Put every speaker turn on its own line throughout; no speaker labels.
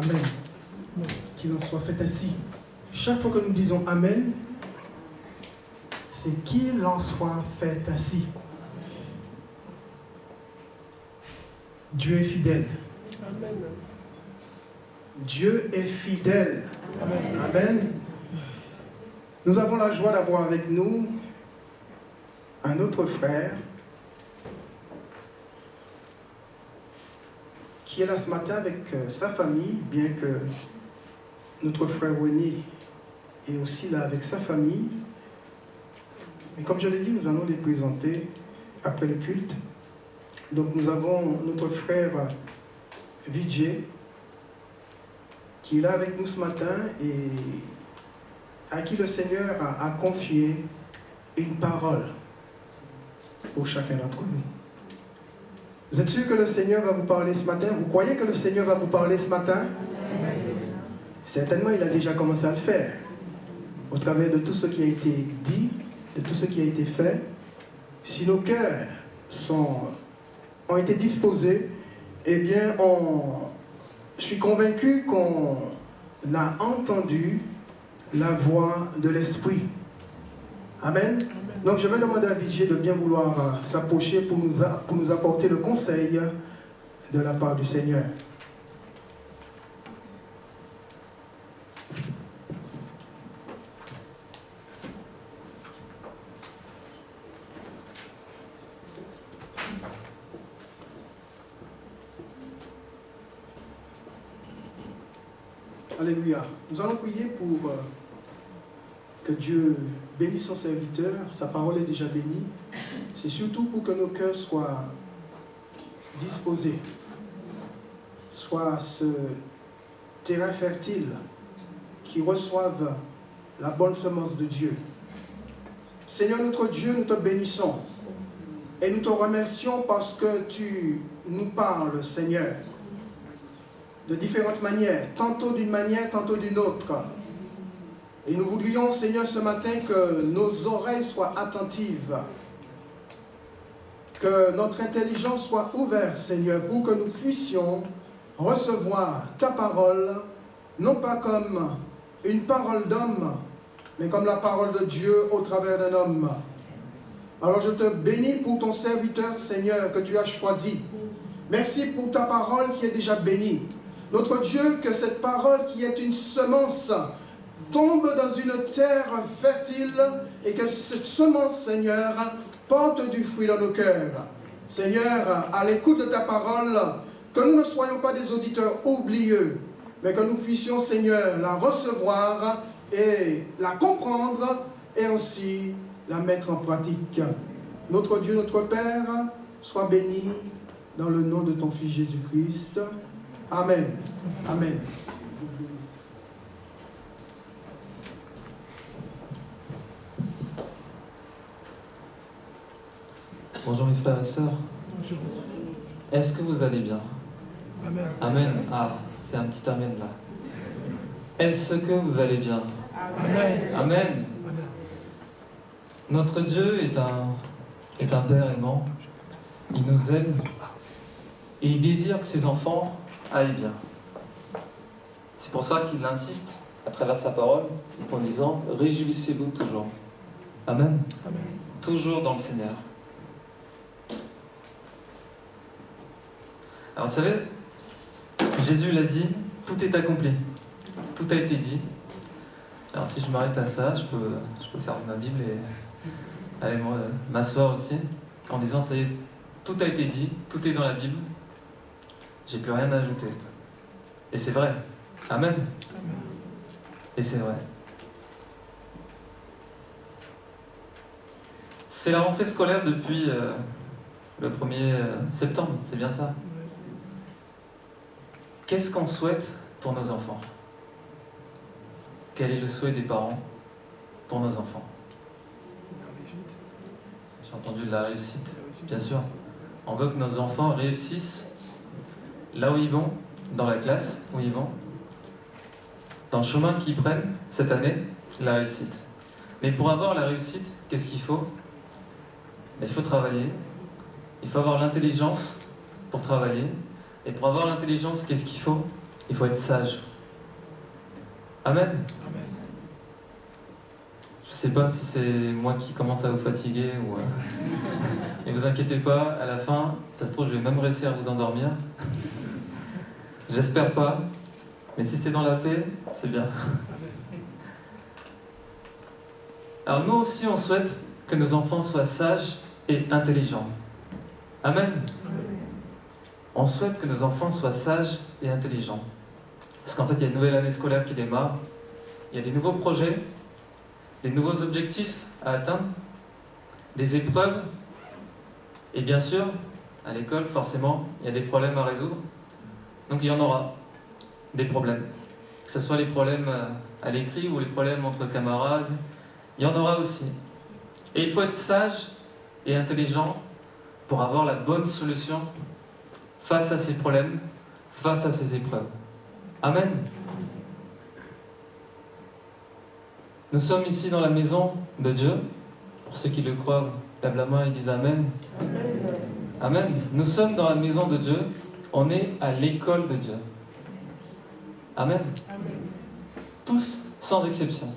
Amen. Qu'il en soit fait ainsi. Chaque fois que nous disons Amen, c'est qu'il en soit fait ainsi. Dieu est fidèle.
Amen.
Dieu est fidèle.
Amen.
Amen. Nous avons la joie d'avoir avec nous un autre frère qui est là ce matin avec sa famille, bien que notre frère René est aussi là avec sa famille. Et comme je l'ai dit, nous allons les présenter après le culte. Donc nous avons notre frère Vijay qui est là avec nous ce matin et à qui le Seigneur a confié une parole pour chacun d'entre nous. Vous êtes sûr que le Seigneur va vous parler ce matin? Vous croyez que le Seigneur va vous parler ce matin? Certainement, il a déjà commencé à le faire. Au travers de tout ce qui a été dit, de tout ce qui a été fait, si nos cœurs ont été disposés, eh bien, je suis convaincu qu'on a entendu la voix de l'Esprit. Amen. Donc je vais demander à Vijay de bien vouloir s'approcher pour nous apporter le conseil de la part du Seigneur. Alléluia. Nous allons prier pour que Dieu bénisse son serviteur. Sa parole est déjà bénie. C'est surtout pour que nos cœurs soient disposés, soient ce terrain fertile qui reçoive la bonne semence de Dieu. Seigneur notre Dieu, nous te bénissons et nous te remercions parce que tu nous parles, Seigneur, de différentes manières, tantôt d'une manière, tantôt d'une autre. Et nous voudrions, Seigneur, ce matin que nos oreilles soient attentives, que notre intelligence soit ouverte, Seigneur, pour que nous puissions recevoir ta parole, non pas comme une parole d'homme, mais comme la parole de Dieu au travers d'un homme. Alors je te bénis pour ton serviteur, Seigneur, que tu as choisi. Merci pour ta parole qui est déjà bénie. Notre Dieu, que cette parole qui est une semence tombe dans une terre fertile et que cette semence, Seigneur, porte du fruit dans nos cœurs. Seigneur, à l'écoute de ta parole, que nous ne soyons pas des auditeurs oublieux, mais que nous puissions, Seigneur, la recevoir et la comprendre et aussi la mettre en pratique. Notre Dieu, notre Père, sois béni dans le nom de ton Fils Jésus-Christ. Amen. Amen.
Bonjour mes frères et sœurs.
Bonjour.
Est-ce que vous allez bien?
Amen.
Amen. Ah, c'est un petit amen là. Est-ce que vous allez bien?
Amen.
Amen.
Amen.
Notre Dieu est un Père aimant. Il nous aime et il désire que ses enfants aillent bien. C'est pour ça qu'il insiste à travers sa parole en disant « Réjouissez-vous toujours ». Amen.
Amen.
Toujours dans le Seigneur. Alors vous savez, Jésus l'a dit, tout est accompli. Tout a été dit. Alors si je m'arrête à ça, je peux faire ma Bible et aller m'asseoir aussi en disant ça y est, tout a été dit, tout est dans la Bible. J'ai plus rien à ajouter. Et c'est vrai. Amen.
Amen.
Et c'est vrai. C'est la rentrée scolaire depuis le 1er septembre, c'est bien ça? Qu'est-ce qu'on souhaite pour nos enfants? Quel est le souhait des parents pour nos enfants? J'ai entendu de la réussite, bien sûr. On veut que nos enfants réussissent là où ils vont, dans la classe où ils vont, dans le chemin qu'ils prennent cette année, la réussite. Mais pour avoir la réussite, qu'est-ce qu'il faut? Il faut travailler, il faut avoir l'intelligence pour travailler. Et pour avoir l'intelligence, qu'est-ce qu'il faut? Il faut être sage. Amen.
Amen.
Je sais pas si c'est moi qui commence à vous fatiguer ou... Et vous inquiétez pas, à la fin, ça se trouve, je vais même réussir à vous endormir. J'espère pas, mais si c'est dans la paix, c'est bien. Alors nous aussi, on souhaite que nos enfants soient sages et intelligents. Amen. On souhaite que nos enfants soient sages et intelligents. Parce qu'en fait, il y a une nouvelle année scolaire qui démarre. Il y a des nouveaux projets, des nouveaux objectifs à atteindre, des épreuves. Et bien sûr, à l'école, forcément, il y a des problèmes à résoudre. Donc il y en aura des problèmes. Que ce soit les problèmes à l'écrit ou les problèmes entre camarades, il y en aura aussi. Et il faut être sage et intelligent pour avoir la bonne solution face à ces problèmes, face à ces épreuves. Amen. Nous sommes ici dans la maison de Dieu. Pour ceux qui le croient, lèvent la main et disent Amen. Amen. Nous sommes dans la maison de Dieu. On est à l'école de Dieu. Amen. Tous, sans exception.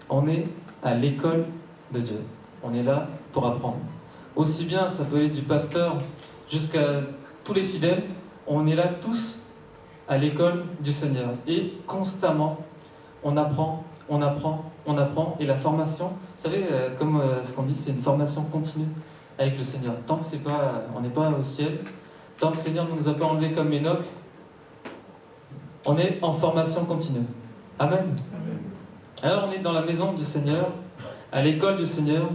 On est à l'école de Dieu. On est là pour apprendre. Aussi bien, ça peut aller du pasteur jusqu'à tous les fidèles. On est là tous à l'école du Seigneur. Et constamment, on apprend. Et la formation, vous savez, comme ce qu'on dit, c'est une formation continue avec le Seigneur. Tant que on n'est pas au ciel, tant que le Seigneur ne nous a pas enlevés comme Enoch, on est en formation continue. Amen.
Amen.
Alors on est dans la maison du Seigneur, à l'école du Seigneur,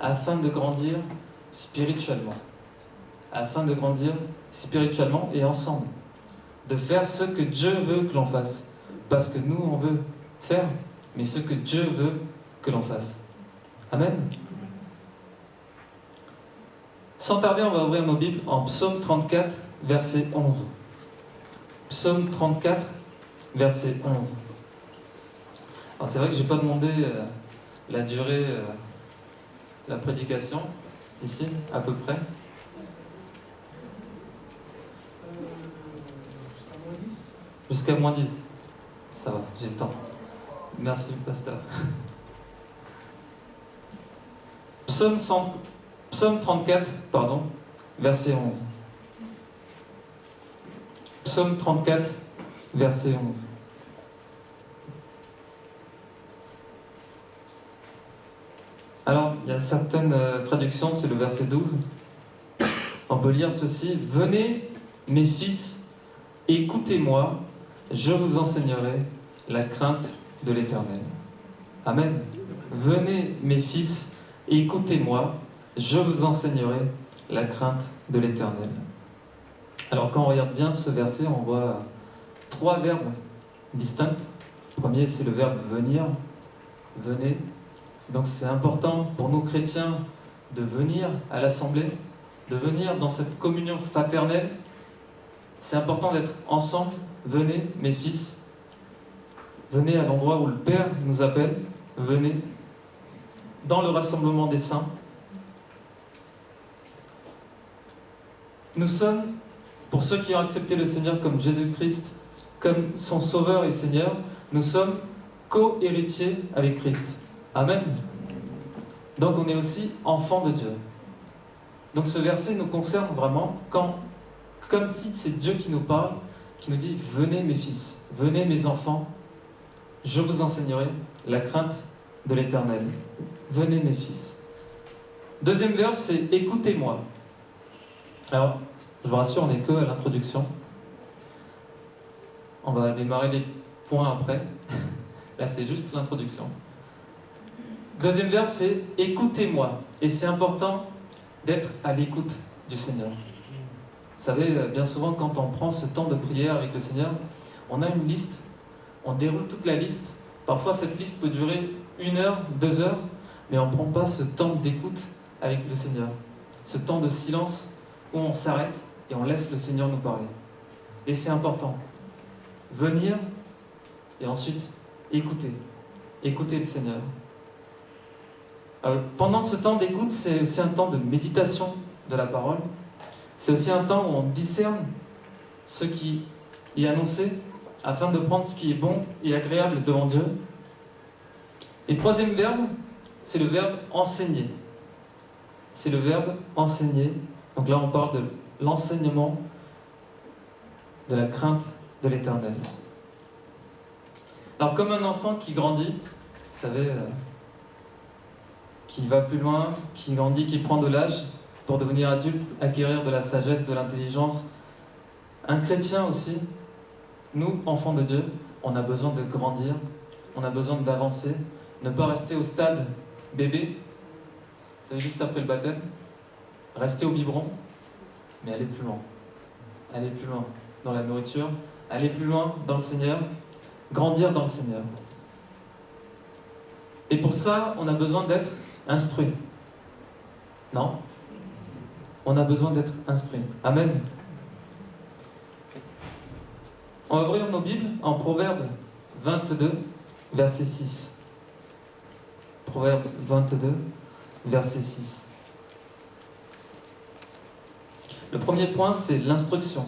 afin de grandir spirituellement. Afin de grandir spirituellement et ensemble. De faire ce que Dieu veut que l'on fasse. Parce que nous, on veut faire, mais ce que Dieu veut que l'on fasse. Amen. Sans tarder, on va ouvrir nos Bibles en Psaume 34, verset 11. Psaume 34, verset 11. Alors c'est vrai que je n'ai pas demandé la durée de la prédication, ici, à peu près. Jusqu'à moins 10. Ça va, j'ai le temps. Merci, pasteur. Psaume 34, verset 11. Psaume 34, verset 11. Alors, il y a certaines traductions, c'est le verset 12. On peut lire ceci. « Venez, mes fils, écoutez-moi, je vous enseignerai la crainte de l'Éternel. » Amen. « Venez, mes fils, écoutez-moi, je vous enseignerai la crainte de l'Éternel. » Alors, quand on regarde bien ce verset, on voit 3 verbes distincts. Le premier, c'est le verbe « venir ». Venez. Donc c'est important pour nous chrétiens de venir à l'assemblée, de venir dans cette communion fraternelle. C'est important d'être ensemble. Venez, mes fils. Venez à l'endroit où le Père nous appelle. Venez dans le rassemblement des saints. Nous sommes, pour ceux qui ont accepté le Seigneur comme Jésus-Christ, comme son Sauveur et Seigneur, nous sommes co-héritiers avec Christ. Amen. Donc on est aussi enfants de Dieu. Donc ce verset nous concerne vraiment comme si c'est Dieu qui nous parle, qui nous dit « Venez mes fils, venez mes enfants, je vous enseignerai la crainte de l'Éternel. Venez mes fils. » Deuxième verbe, c'est « écoutez-moi ». Alors, je vous rassure, on n'est que à l'introduction. On va démarrer les points après. Là, c'est juste l'introduction. Deuxième verbe, c'est « écoutez-moi ». Et c'est important d'être à l'écoute du Seigneur. Vous savez, bien souvent, quand on prend ce temps de prière avec le Seigneur, on a une liste, on déroule toute la liste. Parfois, cette liste peut durer 1 heure, 2 heures, mais on ne prend pas ce temps d'écoute avec le Seigneur. Ce temps de silence où on s'arrête et on laisse le Seigneur nous parler. Et c'est important. Venir et ensuite écouter. Écouter le Seigneur. Pendant ce temps d'écoute, c'est aussi un temps de méditation de la parole. C'est aussi un temps où on discerne ce qui est annoncé afin de prendre ce qui est bon et agréable devant Dieu. Et le troisième verbe, c'est le verbe enseigner. C'est le verbe enseigner. Donc là, on parle de l'enseignement de la crainte de l'Éternel. Alors, comme un enfant qui grandit, vous savez, qui va plus loin, qui grandit, qui prend de l'âge pour devenir adulte, acquérir de la sagesse, de l'intelligence, un chrétien aussi, nous, enfants de Dieu, on a besoin de grandir, on a besoin d'avancer, ne pas rester au stade bébé, vous savez, juste après le baptême, rester au biberon, mais aller plus loin. Aller plus loin dans la nourriture, aller plus loin dans le Seigneur, grandir dans le Seigneur. Et pour ça, on a besoin d'être instruit. Non? On a besoin d'être instruit. Amen. On va ouvrir nos Bibles en Proverbe 22, verset 6. Proverbe 22, verset 6. Le premier point, c'est l'instruction.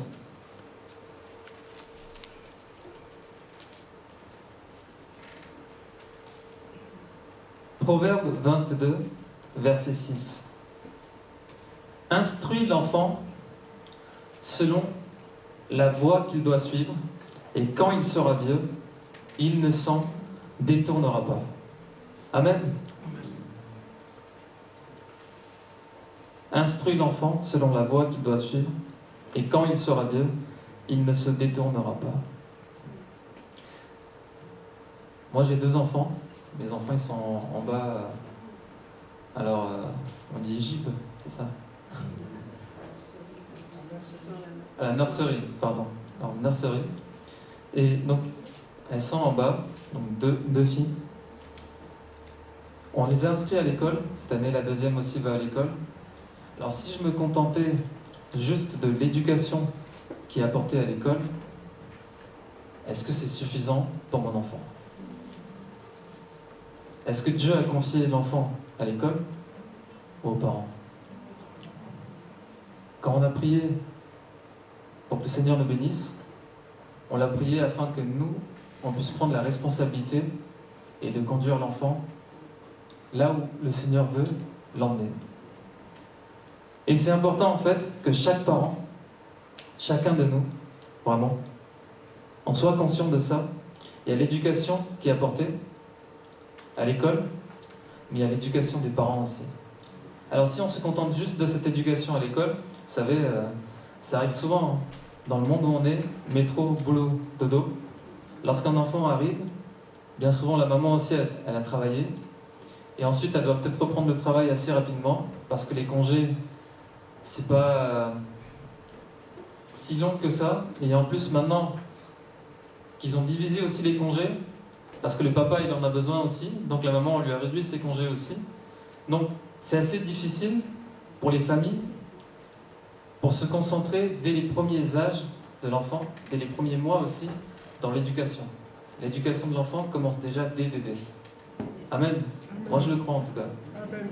Proverbe 22, verset 6. Instruis l'enfant selon la voie qu'il doit suivre, et quand il sera vieux, il ne s'en détournera pas. Amen. Instruis l'enfant selon la voie qu'il doit suivre, et quand il sera vieux, il ne se détournera pas. Moi, j'ai 2 enfants. Mes enfants, ils sont en bas. Alors, on dit Égypte, c'est ça? À la nurserie, pardon. Alors, nurserie. Et donc, elles sont en bas, donc deux filles. On les a inscrits à l'école. Cette année, la deuxième aussi va à l'école. Alors, si je me contentais juste de l'éducation qui est apportée à l'école, est-ce que c'est suffisant pour mon enfant? Est-ce que Dieu a confié l'enfant à l'école ou aux parents? Quand on a prié pour que le Seigneur nous bénisse, on l'a prié afin que nous, on puisse prendre la responsabilité et de conduire l'enfant là où le Seigneur veut l'emmener. Et c'est important en fait que chaque parent, chacun de nous, vraiment, on soit conscient de ça. Il y a l'éducation qui est apportée à l'école, mais il y a l'éducation des parents aussi. Alors si on se contente juste de cette éducation à l'école, vous savez, ça arrive souvent dans le monde où on est, métro, boulot, dodo. Lorsqu'un enfant arrive, bien souvent la maman aussi, elle a travaillé, et ensuite elle doit peut-être reprendre le travail assez rapidement, parce que les congés, c'est pas si long que ça, et en plus maintenant qu'ils ont divisé aussi les congés, parce que le papa il en a besoin aussi, donc la maman on lui a réduit ses congés aussi. Donc c'est assez difficile pour les familles pour se concentrer dès les premiers âges de l'enfant, dès les premiers mois aussi, dans l'éducation. L'éducation de l'enfant commence déjà dès bébé. Amen. Moi je le crois en tout cas.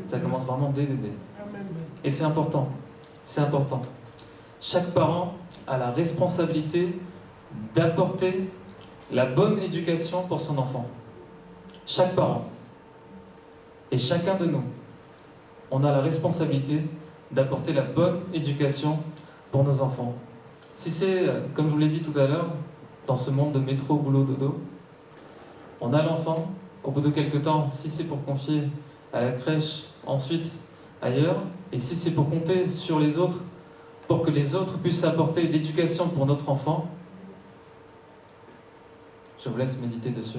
Ça commence vraiment dès bébé. Et c'est important. C'est important. Chaque parent a la responsabilité d'apporter la bonne éducation pour son enfant. Chaque parent. Et chacun de nous, on a la responsabilité d'apporter la bonne éducation pour nos enfants. Si c'est, comme je vous l'ai dit tout à l'heure, dans ce monde de métro, boulot, dodo, on a l'enfant, au bout de quelques temps, si c'est pour confier à la crèche, ensuite ailleurs, et si c'est pour compter sur les autres, pour que les autres puissent apporter l'éducation pour notre enfant, je vous laisse méditer dessus.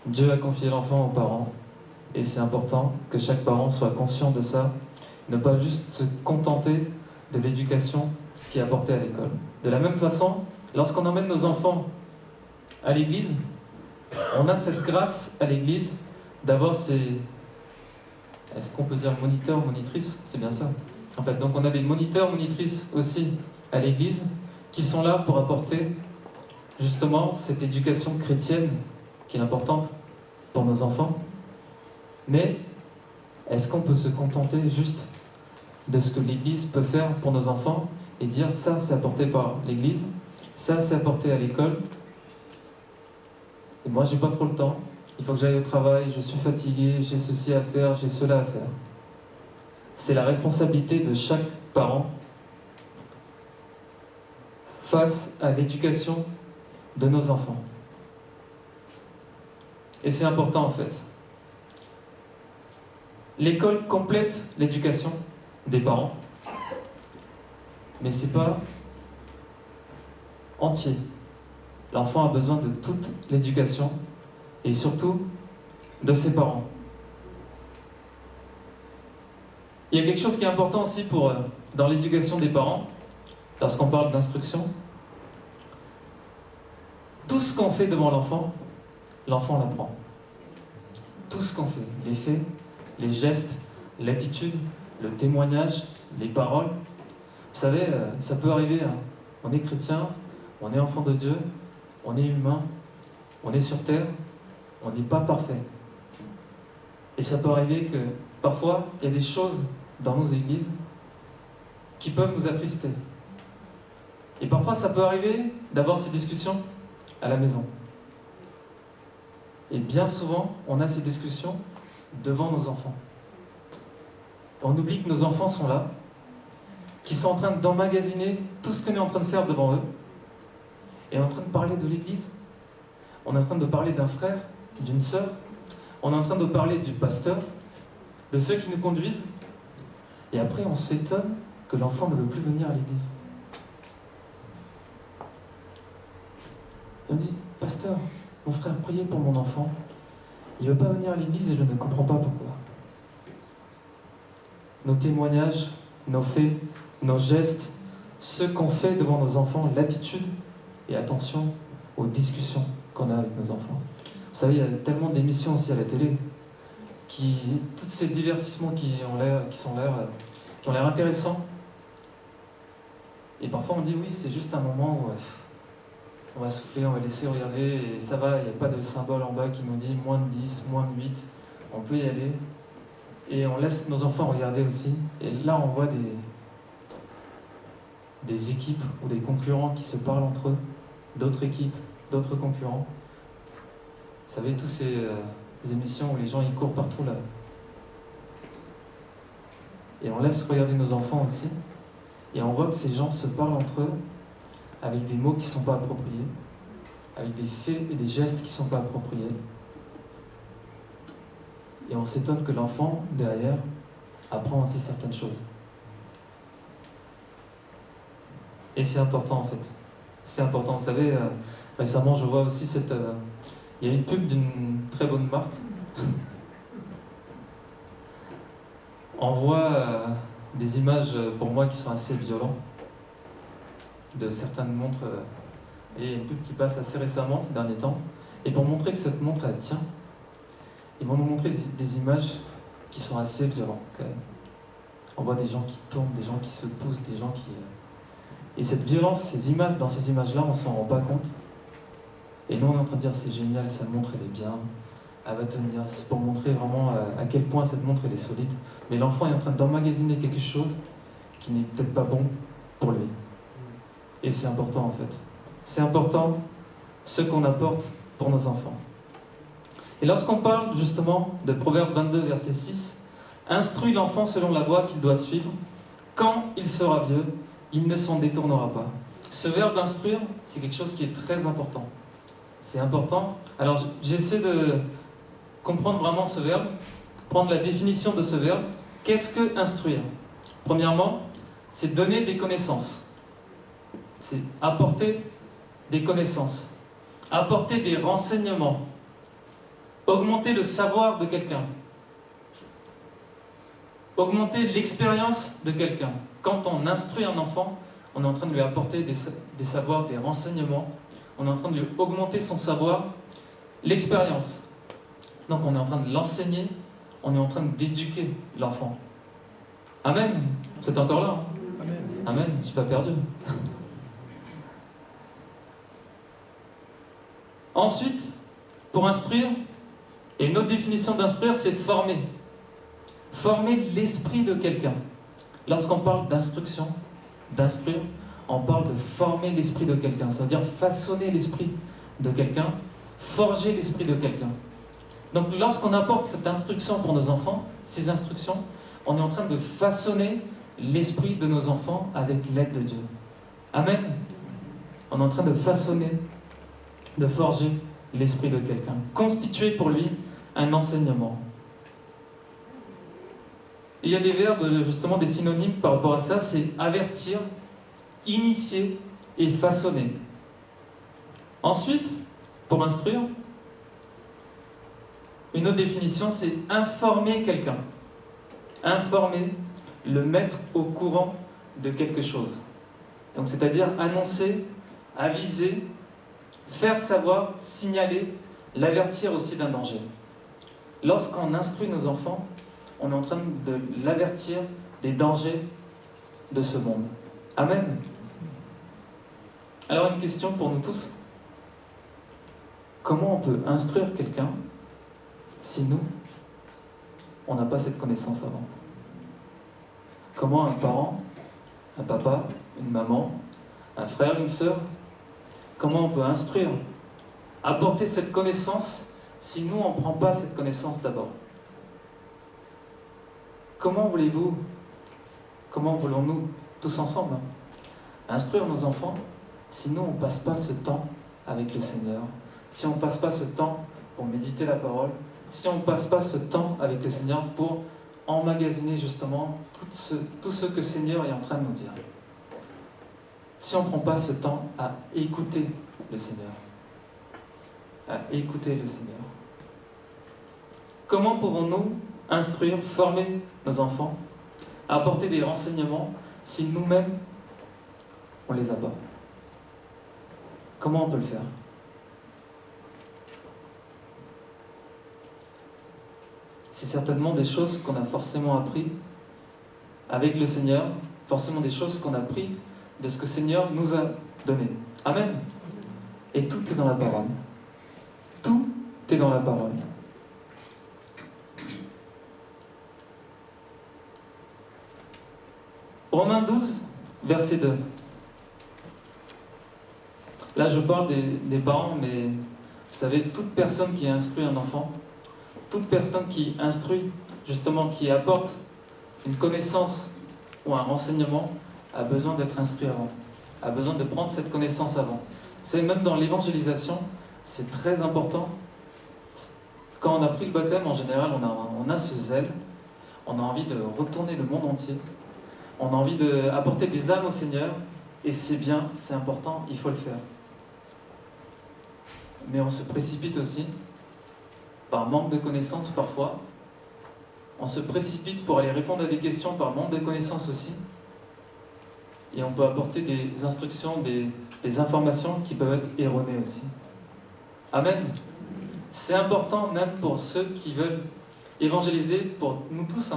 Dieu a confié l'enfant aux parents, et c'est important que chaque parent soit conscient de ça, ne pas juste se contenter de l'éducation qui est apportée à l'école. De la même façon, lorsqu'on emmène nos enfants à l'église, on a cette grâce à l'église d'avoir ces... Est-ce qu'on peut dire moniteurs, monitrices? C'est bien ça. En fait, donc on a des moniteurs, monitrices aussi à l'église qui sont là pour apporter justement cette éducation chrétienne qui est importante pour nos enfants. Mais est-ce qu'on peut se contenter juste de ce que l'Église peut faire pour nos enfants et dire ça c'est apporté par l'église, ça c'est apporté à l'école, et moi j'ai pas trop le temps, il faut que j'aille au travail, je suis fatigué, j'ai ceci à faire, j'ai cela à faire. C'est la responsabilité de chaque parent face à l'éducation de nos enfants. Et c'est important en fait. L'école complète l'éducation des parents, mais c'est pas entier. L'enfant a besoin de toute l'éducation et surtout de ses parents. Il y a quelque chose qui est important aussi dans l'éducation des parents, lorsqu'on parle d'instruction. Tout ce qu'on fait devant l'enfant, l'enfant l'apprend. Tout ce qu'on fait, les faits, les gestes, l'attitude, le témoignage, les paroles. Vous savez, ça peut arriver, hein. On est chrétien, on est enfant de Dieu, on est humain, on est sur terre, on n'est pas parfait. Et ça peut arriver que parfois, il y a des choses dans nos églises qui peuvent nous attrister. Et parfois, ça peut arriver d'avoir ces discussions à la maison. Et bien souvent, on a ces discussions devant nos enfants. On oublie que nos enfants sont là, qu'ils sont en train d'emmagasiner tout ce qu'on est en train de faire devant eux, et on est en train de parler de l'église, on est en train de parler d'un frère, d'une sœur, on est en train de parler du pasteur, de ceux qui nous conduisent, et après on s'étonne que l'enfant ne veut plus venir à l'église. On dit, pasteur, mon frère, priez pour mon enfant, il ne veut pas venir à l'église et je ne comprends pas pourquoi. Nos témoignages, nos faits, nos gestes, ce qu'on fait devant nos enfants, l'attitude, et attention aux discussions qu'on a avec nos enfants. Vous savez, il y a tellement d'émissions aussi à la télé, tous ces divertissements qui ont l'air intéressants. Et parfois on dit oui, c'est juste un moment où on va souffler, on va laisser regarder, et ça va, il n'y a pas de symbole en bas qui nous dit moins de 10, moins de 8, on peut y aller. Et on laisse nos enfants regarder aussi. Et là, on voit des équipes ou des concurrents qui se parlent entre eux, d'autres équipes, d'autres concurrents. Vous savez, toutes ces émissions où les gens ils courent partout là. Et on laisse regarder nos enfants aussi. Et on voit que ces gens se parlent entre eux avec des mots qui ne sont pas appropriés, avec des faits et des gestes qui ne sont pas appropriés. Et on s'étonne que l'enfant, derrière, apprend aussi certaines choses. Et c'est important en fait. C'est important. Vous savez, récemment, je vois aussi il y a une pub d'une très bonne marque. On voit des images, pour moi, qui sont assez violentes, de certaines montres. Et il y a une pub qui passe assez récemment, ces derniers temps. Et pour montrer que cette montre, elle tient, ils vont nous montrer des images qui sont assez violentes quand même. On voit des gens qui tombent, des gens qui se poussent, des gens qui... Et cette violence, dans ces images-là, on ne s'en rend pas compte. Et nous, on est en train de dire, c'est génial, cette montre, elle est bien, elle va tenir. C'est pour montrer vraiment à quel point cette montre, elle est solide. Mais l'enfant est en train d'emmagasiner quelque chose qui n'est peut-être pas bon pour lui. Et c'est important, en fait. C'est important ce qu'on apporte pour nos enfants. Et lorsqu'on parle justement de Proverbe 22, verset 6, « Instruis l'enfant selon la voie qu'il doit suivre. Quand il sera vieux, il ne s'en détournera pas. » Ce verbe « instruire », c'est quelque chose qui est très important. C'est important. Alors, j'essaie de comprendre vraiment ce verbe, prendre la définition de ce verbe. Qu'est-ce que instruire ? Premièrement, c'est donner des connaissances. C'est apporter des connaissances. Apporter des renseignements. Augmenter le savoir de quelqu'un. Augmenter l'expérience de quelqu'un. Quand on instruit un enfant, on est en train de lui apporter des savoirs, des renseignements. On est en train de lui augmenter son savoir, l'expérience. Donc on est en train de l'enseigner, on est en train d'éduquer l'enfant. Amen. Vous êtes encore là, hein ?
Amen.
Amen, je ne suis pas perdu. Ensuite, pour instruire, et une autre définition d'instruire, c'est former. Former l'esprit de quelqu'un. Lorsqu'on parle d'instruction, d'instruire, on parle de former l'esprit de quelqu'un. Ça veut dire façonner l'esprit de quelqu'un, forger l'esprit de quelqu'un. Donc lorsqu'on apporte cette instruction pour nos enfants, ces instructions, on est en train de façonner l'esprit de nos enfants avec l'aide de Dieu. Amen. On est en train de façonner, de forger l'esprit de quelqu'un, constituer pour lui un enseignement. Et il y a des verbes, justement des synonymes par rapport à ça, c'est avertir, initier et façonner. Ensuite, pour instruire, une autre définition, c'est informer quelqu'un. Informer, le mettre au courant de quelque chose. Donc, c'est-à-dire annoncer, aviser, faire savoir, signaler, l'avertir aussi d'un danger. Lorsqu'on instruit nos enfants, on est en train de l'avertir des dangers de ce monde. Amen. Alors, une question pour nous tous. Comment on peut instruire quelqu'un si nous, on n'a pas cette connaissance avant? Comment un parent, un papa, une maman, un frère, une sœur, comment on peut instruire, apporter cette connaissance si nous, on ne prend pas cette connaissance d'abord? Comment voulons-nous, tous ensemble, instruire nos enfants si nous, on ne passe pas ce temps avec le Seigneur, si on ne passe pas ce temps pour méditer la parole, si on ne passe pas ce temps avec le Seigneur pour emmagasiner justement tout ce que le Seigneur est en train de nous dire. Si on ne prend pas ce temps à écouter le Seigneur. À écouter le Seigneur. Comment pouvons-nous instruire, former nos enfants, apporter des renseignements si nous-mêmes, on ne les a pas? Comment on peut le faire? C'est certainement des choses qu'on a forcément appris avec le Seigneur, forcément des choses qu'on a appris de ce que le Seigneur nous a donné. Amen. Et tout est dans la parole. Tout est dans la parole. Romains 12, verset 2. Là, je parle des parents, mais vous savez, toute personne qui instruit un enfant, toute personne qui instruit, justement, qui apporte une connaissance ou un renseignement, a besoin d'être instruit avant, a besoin de prendre cette connaissance avant. Vous savez, même dans l'évangélisation, c'est très important. Quand on a pris le baptême, en général, on a ce zèle, on a envie de retourner le monde entier, on a envie d'apporter des âmes au Seigneur, et c'est bien, c'est important, il faut le faire. Mais on se précipite aussi, par manque de connaissances parfois. On se précipite pour aller répondre à des questions par manque de connaissances aussi. Et on peut apporter des instructions, des informations qui peuvent être erronées aussi. Amen. C'est important même pour ceux qui veulent évangéliser, pour nous tous.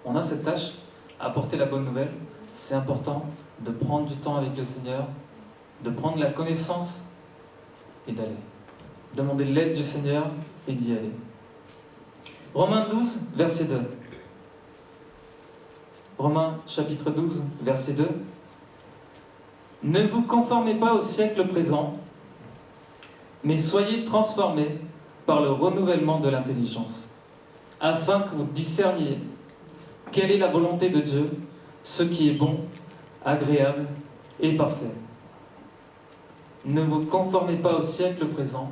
On a cette tâche, apporter la bonne nouvelle. C'est important de prendre du temps avec le Seigneur, de prendre la connaissance et d'aller. Demander l'aide du Seigneur et d'y aller. Romains 12, verset 2. Romains chapitre 12, verset 2. Ne vous conformez pas au siècle présent, mais soyez transformés par le renouvellement de l'intelligence, afin que vous discerniez quelle est la volonté de Dieu, ce qui est bon, agréable et parfait. Ne vous conformez pas au siècle présent,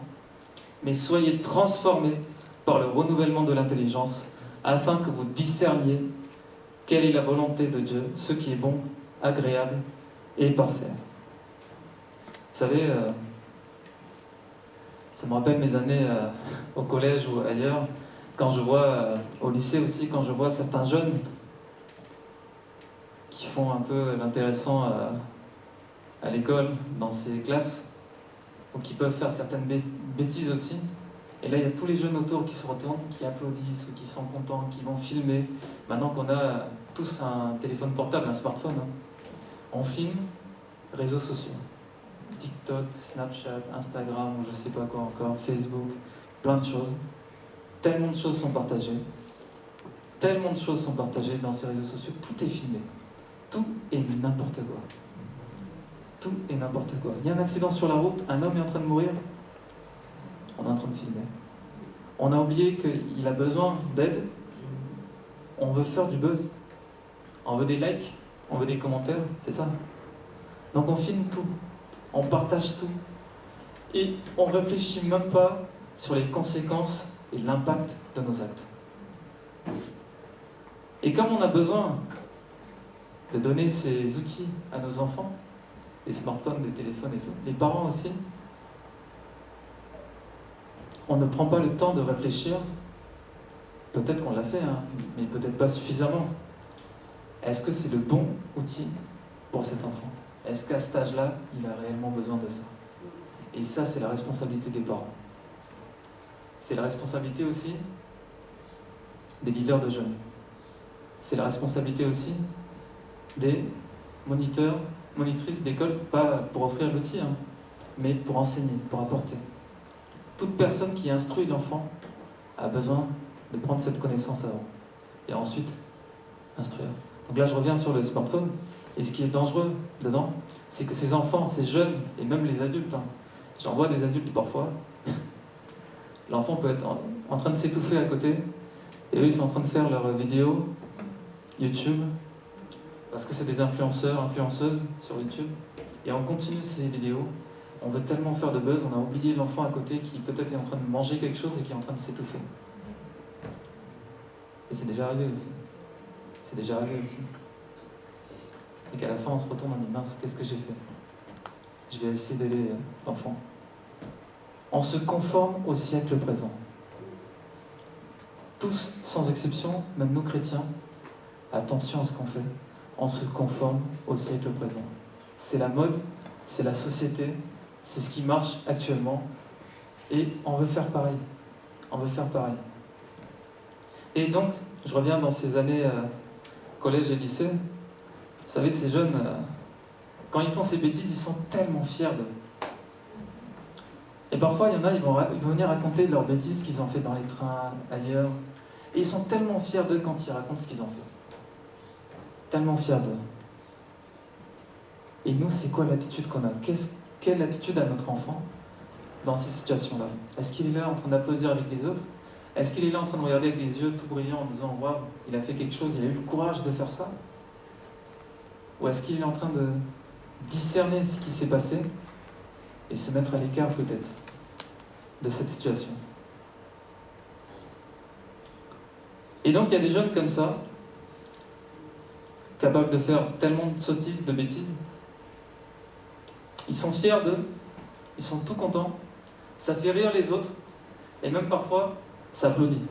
mais soyez transformés par le renouvellement de l'intelligence, afin que vous discerniez quelle est la volonté de Dieu, ce qui est bon, agréable et parfait. Vous savez, ça me rappelle mes années au collège ou ailleurs, quand je vois, au lycée aussi, quand je vois certains jeunes qui font un peu l'intéressant à l'école, dans ces classes, ou qui peuvent faire certaines bêtises aussi. Et là, il y a tous les jeunes autour qui se retournent, qui applaudissent, ou qui sont contents, qui vont filmer. Maintenant qu'on a tous un téléphone portable, un smartphone, on filme, réseaux sociaux. TikTok, Snapchat, Instagram, ou je sais pas quoi encore, Facebook, plein de choses. Tellement de choses sont partagées. Tellement de choses sont partagées dans ces réseaux sociaux. Tout est filmé. tout et n'importe quoi. Tout et n'importe quoi. Il y a un accident sur la route, un homme est en train de mourir, on est en train de filmer. On a oublié qu'il a besoin d'aide, on veut faire du buzz, on veut des likes, on veut des commentaires, c'est ça. Donc on filme tout, on partage tout, et on ne réfléchit même pas sur les conséquences et l'impact de nos actes. Et comme on a besoin de donner ces outils à nos enfants, les smartphones, les téléphones et tout, les parents aussi, on ne prend pas le temps de réfléchir. Peut-être qu'on l'a fait, hein, mais peut-être pas suffisamment. Est-ce que c'est le bon outil pour cet enfant? Est-ce qu'à cet âge-là, il a réellement besoin de ça? Et ça, c'est la responsabilité des parents. C'est la responsabilité aussi des leaders de jeunes. C'est la responsabilité aussi des moniteurs, monitrices d'école, pas pour offrir l'outil, hein, mais pour enseigner, pour apporter. Toute personne qui instruit l'enfant a besoin de prendre cette connaissance avant et ensuite instruire. Donc là, je reviens sur le smartphone. Et ce qui est dangereux dedans, c'est que ces enfants, ces jeunes, et même les adultes, hein, j'en vois des adultes parfois, l'enfant peut être en train de s'étouffer à côté, et eux, ils sont en train de faire leurs vidéos YouTube, parce que c'est des influenceurs, influenceuses sur YouTube, et on continue ces vidéos. On veut tellement faire de buzz, on a oublié l'enfant à côté qui peut-être est en train de manger quelque chose et qui est en train de s'étouffer. Et c'est déjà arrivé aussi. C'est déjà arrivé aussi. Et qu'à la fin, on se retourne, on dit mince, qu'est-ce que j'ai fait? Je vais essayer d'aider l'enfant. On se conforme au siècle présent. Tous, sans exception, même nous chrétiens, attention à ce qu'on fait. On se conforme au siècle présent. C'est la mode, c'est la société, c'est ce qui marche actuellement. Et on veut faire pareil. On veut faire pareil. Et donc, je reviens dans ces années collège et lycée. Vous savez, ces jeunes, quand ils font ces bêtises, ils sont tellement fiers d'eux. Et parfois, il y en a, ils vont venir raconter leurs bêtises qu'ils ont fait dans les trains, ailleurs. Et ils sont tellement fiers d'eux quand ils racontent ce qu'ils ont fait. Tellement fiers d'eux. Et nous, c'est quoi l'attitude qu'on a? Quelle attitude a notre enfant dans ces situations-là? Est-ce qu'il est là en train d'applaudir avec les autres? Est-ce qu'il est là en train de regarder avec des yeux tout brillants en disant « Waouh, il a fait quelque chose, il a eu le courage de faire ça » Ou est-ce qu'il est en train de discerner ce qui s'est passé et se mettre à l'écart peut-être de cette situation? Et donc il y a des jeunes comme ça, capables de faire tellement de sottises, de bêtises. Ils sont fiers d'eux, ils sont tout contents, ça fait rire les autres, et même parfois, ça applaudit.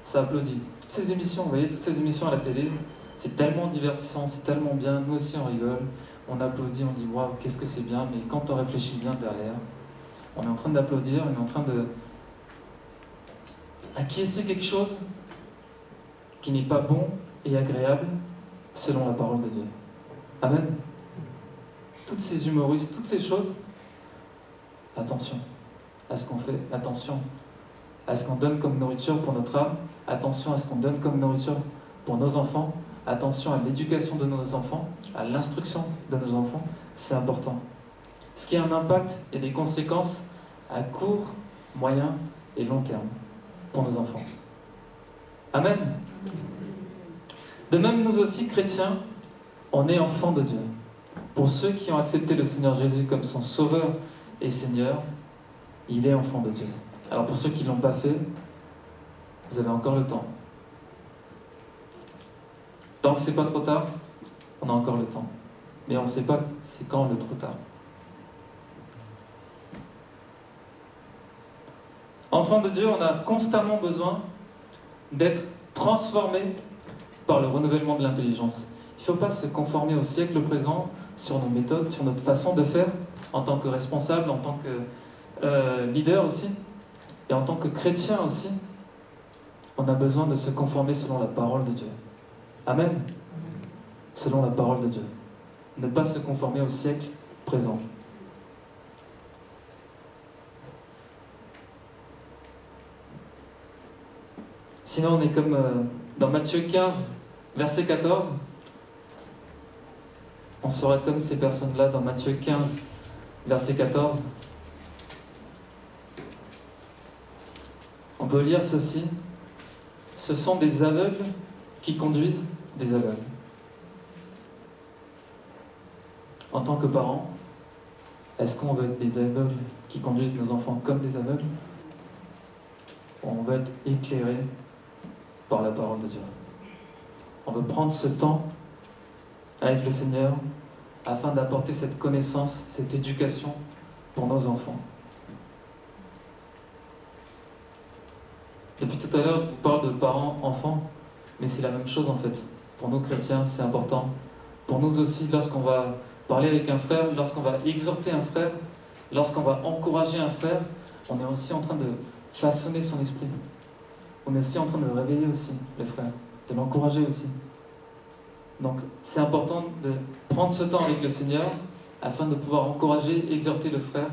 Ça applaudit. Toutes ces émissions, vous voyez, toutes ces émissions à la télé, c'est tellement divertissant, c'est tellement bien, nous aussi on rigole, on applaudit, on dit waouh, qu'est-ce que c'est bien, mais quand on réfléchit bien derrière, on est en train d'applaudir, on est en train de acquiescer quelque chose qui n'est pas bon et agréable selon la parole de Dieu. Amen. Toutes ces humoristes, toutes ces choses, attention à ce qu'on fait, attention à ce qu'on donne comme nourriture pour notre âme, attention à ce qu'on donne comme nourriture pour nos enfants, attention à l'éducation de nos enfants, à l'instruction de nos enfants, c'est important. Ce qui a un impact et des conséquences à court, moyen et long terme pour nos enfants. Amen. De même, nous aussi, chrétiens, on est enfants de Dieu. Pour ceux qui ont accepté le Seigneur Jésus comme son Sauveur et Seigneur, il est enfant de Dieu. Alors pour ceux qui ne l'ont pas fait, vous avez encore le temps. Tant que c'est pas trop tard, on a encore le temps. Mais on ne sait pas c'est quand le trop tard. Enfants de Dieu, on a constamment besoin d'être transformés par le renouvellement de l'intelligence. Il ne faut pas se conformer au siècle présent sur nos méthodes, sur notre façon de faire, en tant que responsable, en tant que leader aussi, et en tant que chrétien aussi. On a besoin de se conformer selon la parole de Dieu. Amen. Selon la parole de Dieu. Ne pas se conformer au siècle présent. Sinon, on est comme dans Matthieu 15, verset 14. On sera comme ces personnes-là dans Matthieu 15, verset 14. On peut lire ceci. Ce sont des aveugles qui conduisent des aveugles. En tant que parents, est-ce qu'on veut être des aveugles qui conduisent nos enfants comme des aveugles? Ou on veut être éclairés par la parole de Dieu? On veut prendre ce temps avec le Seigneur afin d'apporter cette connaissance, cette éducation pour nos enfants. Depuis tout à l'heure, je vous parle de parents-enfants, mais c'est la même chose en fait. Pour nous chrétiens, c'est important. Pour nous aussi, lorsqu'on va parler avec un frère, lorsqu'on va exhorter un frère, lorsqu'on va encourager un frère, on est aussi en train de façonner son esprit. On est aussi en train de réveiller aussi le frère, de l'encourager aussi. Donc c'est important de prendre ce temps avec le Seigneur afin de pouvoir encourager, exhorter le frère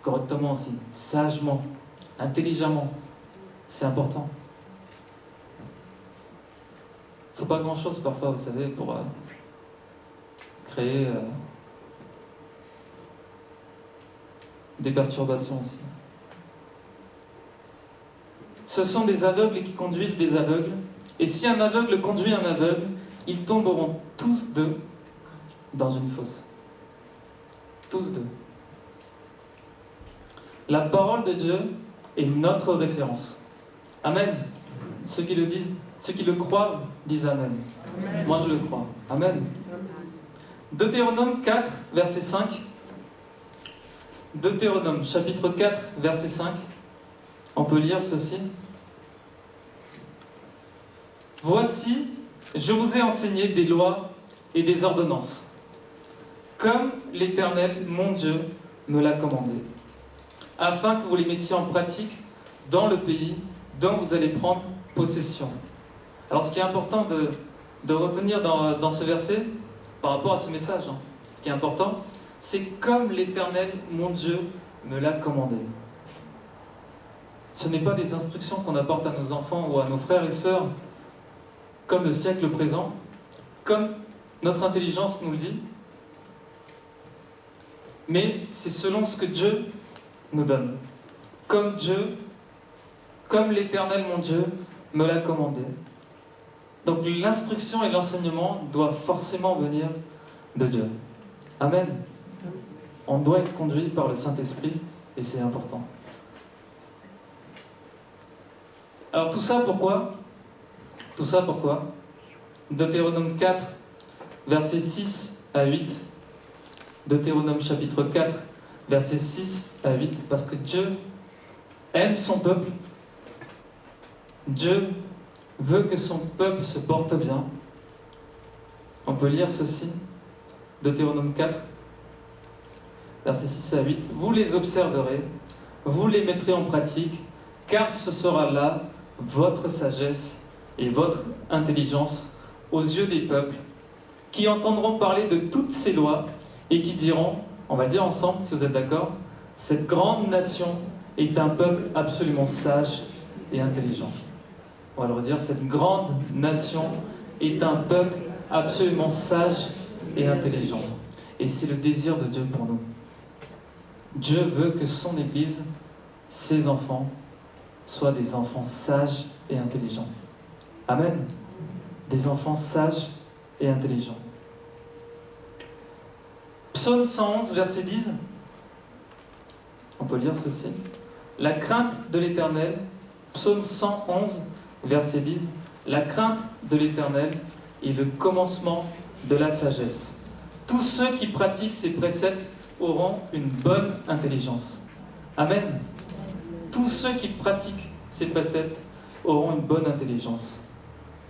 correctement aussi, sagement, intelligemment. C'est important. Il ne faut pas grand-chose parfois, vous savez, pour créer des perturbations aussi. Ce sont des aveugles qui conduisent des aveugles. Et si un aveugle conduit un aveugle, ils tomberont tous deux dans une fosse. Tous deux. La parole de Dieu est notre référence. Amen. Ceux qui le disent, ceux qui le croient, disent Amen. Amen. Moi je le crois. Amen. Deutéronome 4, verset 5. Deutéronome, chapitre 4, verset 5. On peut lire ceci. Voici, je vous ai enseigné des lois et des ordonnances, comme l'Éternel, mon Dieu, me l'a commandé, afin que vous les mettiez en pratique dans le pays dont vous allez prendre possession. Alors ce qui est important de retenir dans ce verset, par rapport à ce message, ce qui est important, c'est comme l'Éternel, mon Dieu, me l'a commandé. Ce n'est pas des instructions qu'on apporte à nos enfants ou à nos frères et sœurs, comme le siècle présent, comme notre intelligence nous le dit, mais c'est selon ce que Dieu nous donne. Comme l'Éternel, mon Dieu, me l'a commandé. Donc l'instruction et l'enseignement doivent forcément venir de Dieu. Amen. On doit être conduit par le Saint-Esprit et c'est important. Alors tout ça pourquoi? Tout ça pourquoi? Deutéronome 4, versets 6 à 8. Deutéronome chapitre 4, versets 6 à 8. Parce que Dieu aime son peuple. Dieu veut que son peuple se porte bien. On peut lire ceci. Deutéronome 4, versets 6 à 8. Vous les observerez, vous les mettrez en pratique, car ce sera là votre sagesse et votre intelligence aux yeux des peuples, qui entendront parler de toutes ces lois et qui diront, on va le dire ensemble si vous êtes d'accord, cette grande nation est un peuple absolument sage et intelligent. On va le redire, cette grande nation est un peuple absolument sage et intelligent. Et c'est le désir de Dieu pour nous. Dieu veut que son Église, ses enfants, soient des enfants sages et intelligents. Amen. Des enfants sages et intelligents. Psaume 111, verset 10. On peut lire ceci. La crainte de l'Éternel, Psaume 111, verset 10. La crainte de l'Éternel est le commencement de la sagesse. Tous ceux qui pratiquent ces préceptes auront une bonne intelligence. Amen. Tous ceux qui pratiquent ces préceptes auront une bonne intelligence.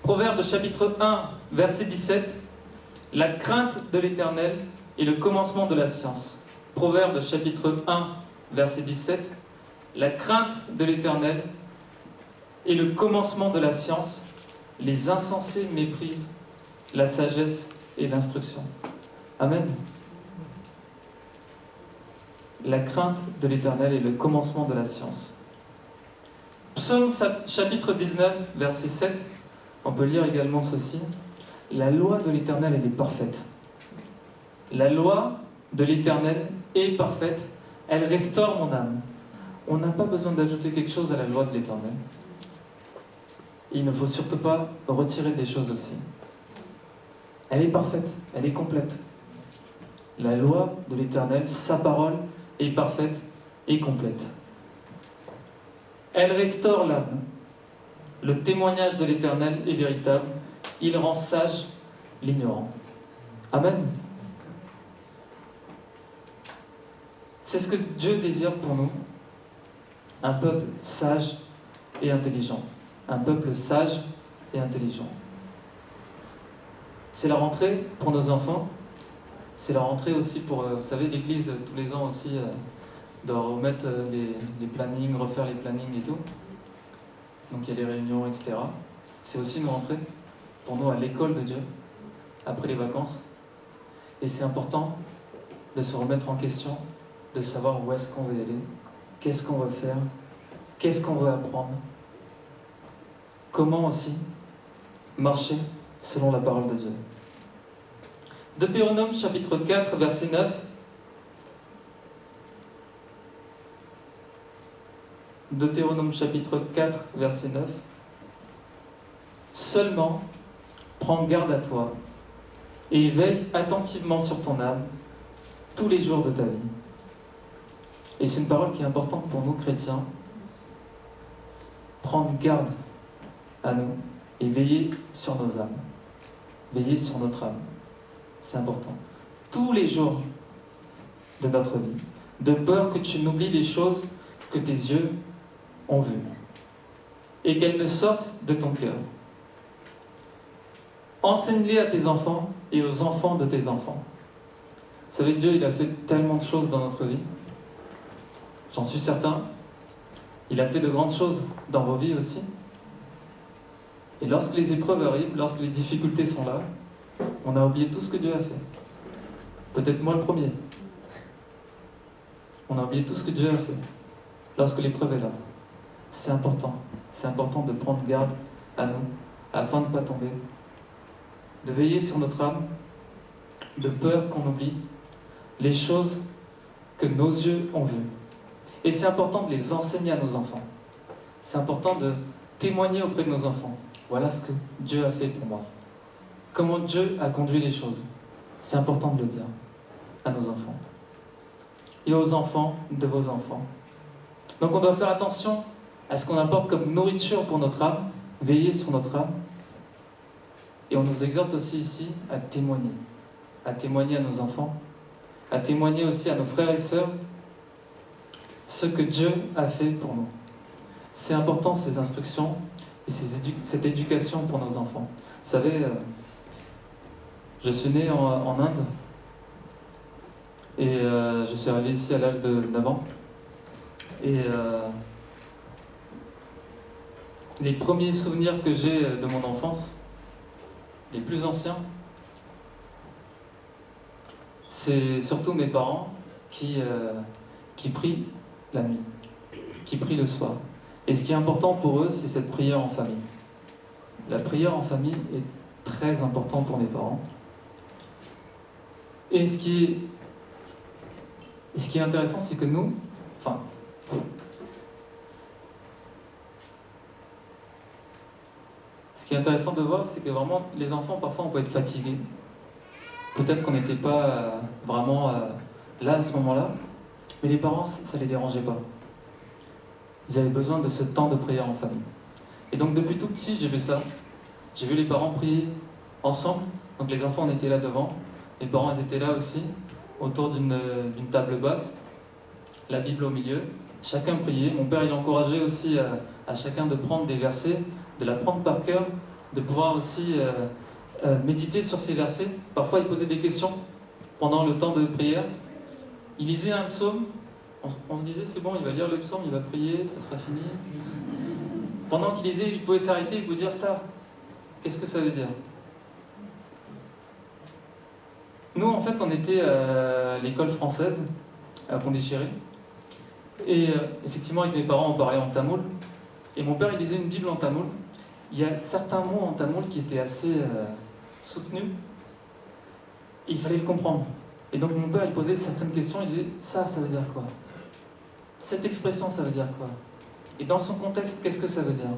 Proverbe chapitre 1, verset 17. La crainte de l'Éternel est le commencement de la science. Proverbe chapitre 1, verset 17. La crainte de l'Éternel est le commencement de la science. Les insensés méprisent la sagesse et l'instruction. Amen. La crainte de l'Éternel est le commencement de la science. Psaume chapitre 19, verset 7. On peut lire également ceci. La loi de l'Éternel, elle est parfaite. La loi de l'Éternel est parfaite, elle restaure mon âme. On n'a pas besoin d'ajouter quelque chose à la loi de l'Éternel. Il ne faut surtout pas retirer des choses aussi. Elle est parfaite, elle est complète. La loi de l'Éternel, sa parole, est parfaite et complète. Elle restaure l'âme. Le témoignage de l'Éternel est véritable. Il rend sage l'ignorant. Amen. C'est ce que Dieu désire pour nous. Un peuple sage et intelligent. Un peuple sage et intelligent. C'est la rentrée pour nos enfants. C'est la rentrée aussi pour, vous savez, l'Église, tous les ans aussi, doit remettre les plannings, refaire les plannings et tout. Donc il y a les réunions, etc. C'est aussi une rentrée pour nous à l'école de Dieu, après les vacances. Et c'est important de se remettre en question, de savoir où est-ce qu'on veut aller, qu'est-ce qu'on veut faire, qu'est-ce qu'on veut apprendre, comment aussi marcher selon la parole de Dieu. Deutéronome chapitre 4, verset 9. Deutéronome chapitre 4, verset 9. Seulement, prends garde à toi et veille attentivement sur ton âme tous les jours de ta vie. Et c'est une parole qui est importante pour nous chrétiens. Prendre garde à nous et veiller sur nos âmes. Veiller sur notre âme. C'est important. Tous les jours de notre vie. De peur que tu n'oublies les choses que tes yeux ont vues. Et qu'elles ne sortent de ton cœur. Enseigne-les à tes enfants et aux enfants de tes enfants. Vous savez, Dieu, il a fait tellement de choses dans notre vie. J'en suis certain. Il a fait de grandes choses dans vos vies aussi. Et lorsque les épreuves arrivent, lorsque les difficultés sont là, on a oublié tout ce que Dieu a fait. Peut-être moi le premier. On a oublié tout ce que Dieu a fait lorsque l'épreuve est là. C'est important. C'est important de prendre garde à nous, afin de ne pas tomber. De veiller sur notre âme, de peur qu'on oublie les choses que nos yeux ont vues. Et c'est important de les enseigner à nos enfants. C'est important de témoigner auprès de nos enfants. Voilà ce que Dieu a fait pour moi. Comment Dieu a conduit les choses. C'est important de le dire à nos enfants. Et aux enfants de vos enfants. Donc on doit faire attention à ce qu'on apporte comme nourriture pour notre âme, veiller sur notre âme. Et on nous exhorte aussi ici à témoigner à nos enfants, à témoigner aussi à nos frères et sœurs ce que Dieu a fait pour nous. C'est important ces instructions et cette éducation pour nos enfants. Vous savez, je suis né en Inde et je suis arrivé ici à l'âge de 9 ans. Et les premiers souvenirs que j'ai de mon enfance, les plus anciens, c'est surtout mes parents qui prient la nuit, qui prient le soir. Et ce qui est important pour eux, c'est cette prière en famille. La prière en famille est très importante pour mes parents. Et ce qui est intéressant, c'est que nous, ce qui est intéressant de voir, c'est que vraiment, les enfants, parfois, on peut être fatigués. Peut-être qu'on n'était pas vraiment là à ce moment-là, mais les parents, ça ne les dérangeait pas. Ils avaient besoin de ce temps de prière en famille. Et donc, depuis tout petit, j'ai vu ça. J'ai vu les parents prier ensemble. Donc, les enfants, on était là devant. Les parents, ils étaient là aussi, autour d'une table basse, la Bible au milieu. Chacun priait. Mon père, il encourageait aussi à chacun de prendre des versets, de la prendre par cœur, de pouvoir aussi méditer sur ces versets. Parfois, il posait des questions pendant le temps de prière. Il lisait un psaume. On se disait, c'est bon, il va lire le psaume, il va prier, ça sera fini. Pendant qu'il lisait, il pouvait s'arrêter et vous dire ça. Qu'est-ce que ça veut dire? Nous, en fait, on était à l'école française, à Pondichéry. Et effectivement, avec mes parents, on parlait en tamoul. Et mon père, il lisait une Bible en tamoul. Il y a certains mots en tamoul qui étaient assez soutenus. Il fallait le comprendre. Et donc mon père, il posait certaines questions, il disait, ça veut dire quoi? Cette expression, ça veut dire quoi? Et dans son contexte, qu'est-ce que ça veut dire?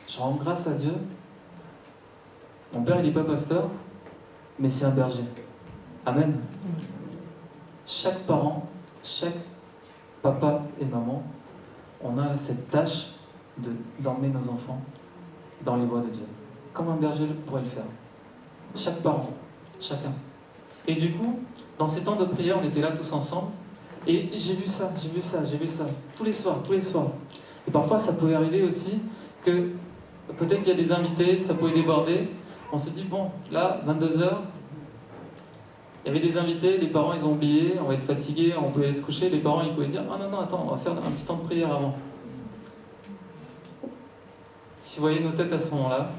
Je rends grâce à Dieu. Mon père, il n'est pas pasteur, mais c'est un berger. Amen. Chaque parent, chaque papa et maman, on a cette tâche d'emmener nos enfants dans les voies de Dieu. Comme un berger pourrait le faire. Chaque parent, chacun. Et du coup, dans ces temps de prière, on était là tous ensemble. Et j'ai vu ça, tous les soirs. Et parfois, ça pouvait arriver aussi que peut-être il y a des invités, ça pouvait déborder. On s'est dit, bon, là, 22h, il y avait des invités, les parents, ils ont oublié, on va être fatigués, on pouvait aller se coucher. Les parents, ils pouvaient dire, ah non, attends, on va faire un petit temps de prière avant. Si vous voyez nos têtes à ce moment-là.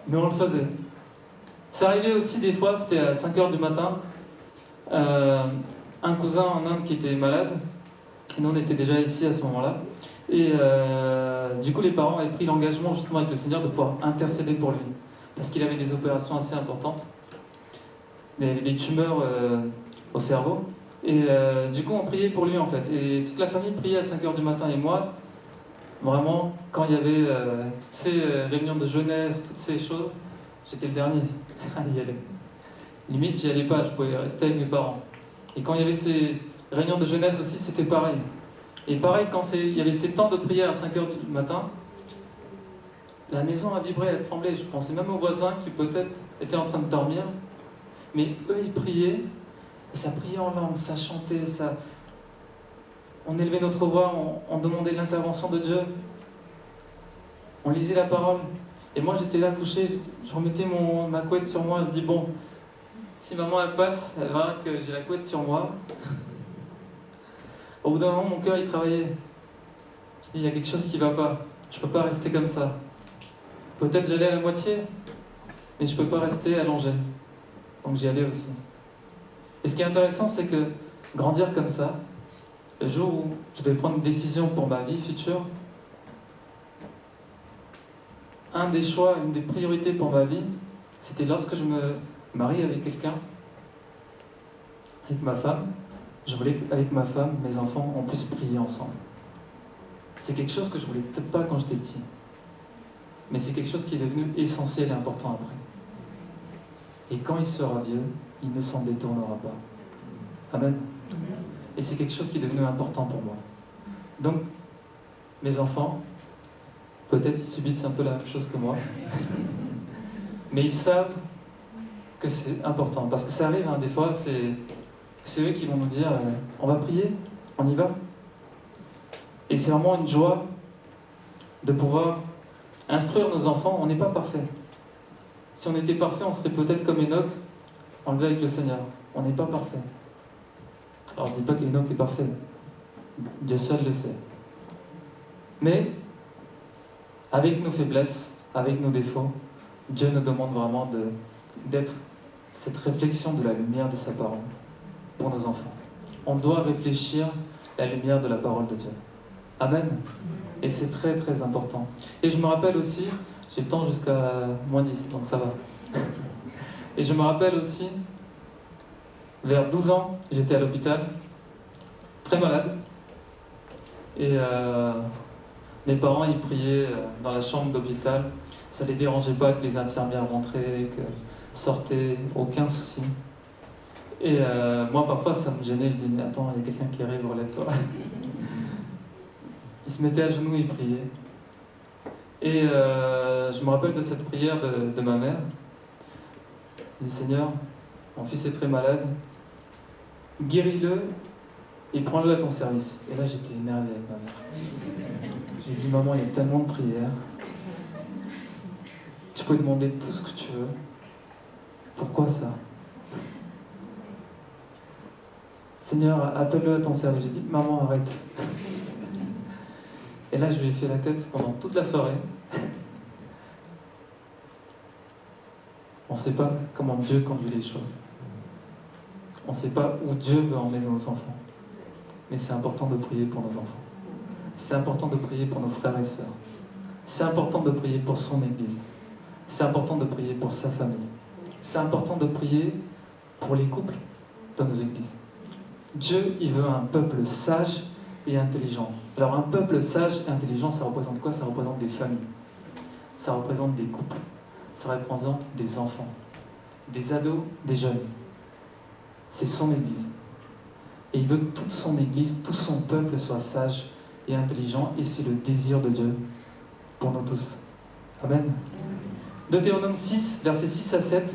Mais on le faisait. Ça arrivait aussi des fois, c'était à 5h du matin, un cousin en Inde qui était malade, et nous on était déjà ici à ce moment-là, et du coup les parents avaient pris l'engagement justement avec le Seigneur de pouvoir intercéder pour lui, parce qu'il avait des opérations assez importantes, il avait des tumeurs au cerveau, et du coup on priait pour lui en fait, et toute la famille priait à 5h du matin, et moi, vraiment, quand il y avait toutes ces réunions de jeunesse, toutes ces choses, j'étais le dernier à y aller. Limite, j'y allais pas, je pouvais rester avec mes parents. Et quand il y avait ces réunions de jeunesse aussi, c'était pareil. Et pareil, quand il y avait ces temps de prière à 5h du matin, la maison a vibré, elle tremblait. Je pensais même aux voisins qui peut-être étaient en train de dormir. Mais eux, ils priaient, et ça priait en langue, ça chantait, ça... On élevait notre voix, on demandait l'intervention de Dieu. On lisait la parole. Et moi, j'étais là couché, je remettais ma couette sur moi, je me dis, bon, si maman elle passe, elle verra que j'ai la couette sur moi. Au bout d'un moment, mon cœur, il travaillait. Je dis, il y a quelque chose qui ne va pas. Je ne peux pas rester comme ça. Peut-être j'allais à la moitié, mais je ne peux pas rester allongé. Donc j'y allais aussi. Et ce qui est intéressant, c'est que grandir comme ça, le jour où je devais prendre une décision pour ma vie future, un des choix, une des priorités pour ma vie, c'était lorsque je me marie avec quelqu'un, avec ma femme, je voulais qu'avec ma femme, mes enfants, on puisse prier ensemble. C'est quelque chose que je voulais peut-être pas quand j'étais petit, mais c'est quelque chose qui est devenu essentiel et important après. Et quand il sera Dieu, il ne s'en détournera pas. Amen. Et c'est quelque chose qui est devenu important pour moi. Donc, mes enfants, peut-être ils subissent un peu la même chose que moi, mais ils savent que c'est important. Parce que ça arrive, hein, des fois, c'est eux qui vont nous dire on va prier, on y va. Et c'est vraiment une joie de pouvoir instruire nos enfants. On n'est pas parfait. Si on était parfait, on serait peut-être comme Enoch, enlevé avec le Seigneur. On n'est pas parfait. Alors je ne dis pas qu'Enoch est parfait. Dieu seul le sait. Mais, avec nos faiblesses, avec nos défauts, Dieu nous demande vraiment d'être cette réflexion de la lumière de sa parole pour nos enfants. On doit réfléchir la lumière de la parole de Dieu. Amen. Et c'est très très important. Et je me rappelle aussi, j'ai le temps jusqu'à -10, donc ça va. Et je me rappelle aussi, vers 12 ans, j'étais à l'hôpital, très malade. Et mes parents, ils priaient dans la chambre d'hôpital. Ça ne les dérangeait pas que les infirmières rentraient, que sortaient, aucun souci. Et moi, parfois, ça me gênait. Je dis, mais attends, il y a quelqu'un qui arrive, relève-toi. Ils se mettaient à genoux, ils priaient. Et je me rappelle de cette prière de ma mère. Je dis, Seigneur, mon fils est très malade. Guéris-le et prends-le à ton service. Et là, j'étais énervé avec ma mère. J'ai dit, maman, il y a tellement de prières. Tu peux demander tout ce que tu veux. Pourquoi ça? Seigneur, appelle-le à ton service. J'ai dit, maman, arrête. Et là, je lui ai fait la tête pendant toute la soirée. On ne sait pas comment Dieu conduit les choses. On ne sait pas où Dieu veut emmener nos enfants. Mais c'est important de prier pour nos enfants. C'est important de prier pour nos frères et sœurs. C'est important de prier pour son Église. C'est important de prier pour sa famille. c'est important de prier pour les couples dans nos églises. Dieu, il veut un peuple sage et intelligent. Alors un peuple sage et intelligent, ça représente quoi? Ça représente des familles, ça représente des couples, ça représente des enfants, des ados, des jeunes. C'est son Église. Et il veut que toute son Église, tout son peuple soit sage et intelligent, et c'est le désir de Dieu pour nous tous. Amen. Deutéronome 6, versets 6 à 7,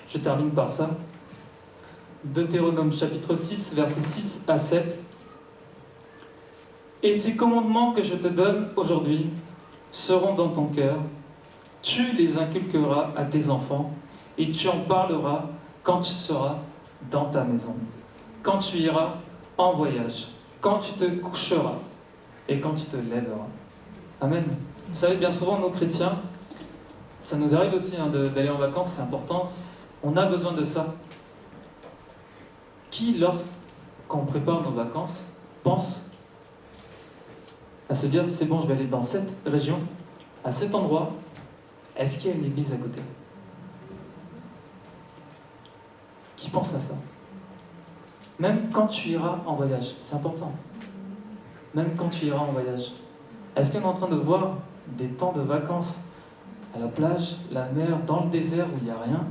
je termine par ça. Deutéronome chapitre 6, versets 6 à 7. Et ces commandements que je te donne aujourd'hui seront dans ton cœur. Tu les inculqueras à tes enfants et tu en parleras quand tu seras dans ta maison, quand tu iras en voyage, quand tu te coucheras et quand tu te lèveras. Amen. Vous savez, bien souvent, nos chrétiens, ça nous arrive aussi d'aller en vacances, c'est important, on a besoin de ça. Qui, lorsqu'on prépare nos vacances, pense à se dire, c'est bon, je vais aller dans cette région, à cet endroit, est-ce qu'il y a une église à côté? Qui pense à ça? Même quand tu iras en voyage, c'est important. Même quand tu iras en voyage, est-ce qu'on est en train de voir des temps de vacances à la plage, la mer, dans le désert où il n'y a rien?